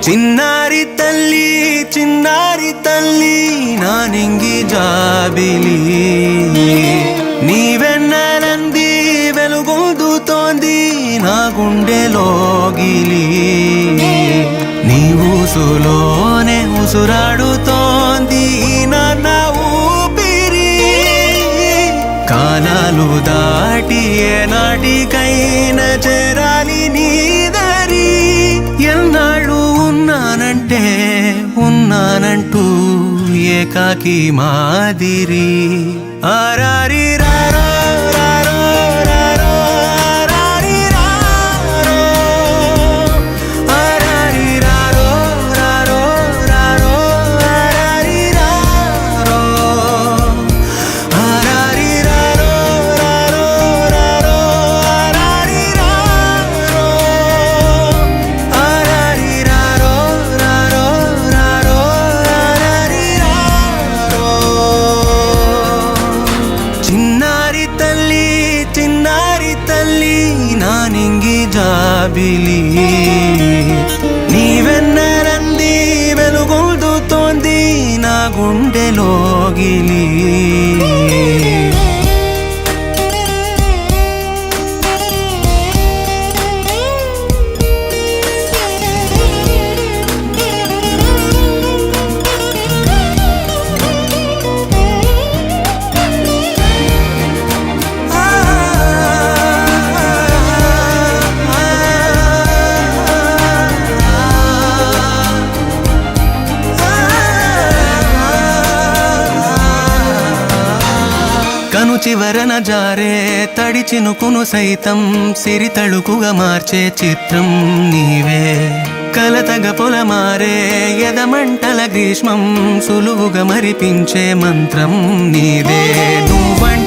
చిన్నారి తల్లి నా నింగి జాబిలి నీవెన్నెలంది వెలుగొందుతోంది నా గుండెలోగిలి నీ ఊసులోనే ఉసురాడుతోంది నా ఊపిరి కాలాలు దాటి ఏనాటికైనా చేరాలి నీ దరి ఎన్నాళ్ళు ఉన్నానంటూ ఏకాకి మాదిరి ఆరారి రారో రారో రారో ఆరారి రారో ఆరారి రారో రారో రారో ఆరారి రారో ఆరారి రారో రారో రారో ఆరారి రారో ఆరారి రారో రారో రారో ఆరారి రారో చిన్నారి తల్లి నా నింగి జాబిలి నీవెన్నెలంది వెలుగొందుతోంది నా గుండెలోగిలి కను చివరన జారే తడి చినుకును సైతం సిరి తళుకుగా మార్చే చిత్రం నీవే కలతగ పొలమారే ఎదమంటల గ్రీష్మం సులువుగా మరిపించే మంత్రం నీదే నువ్వంటే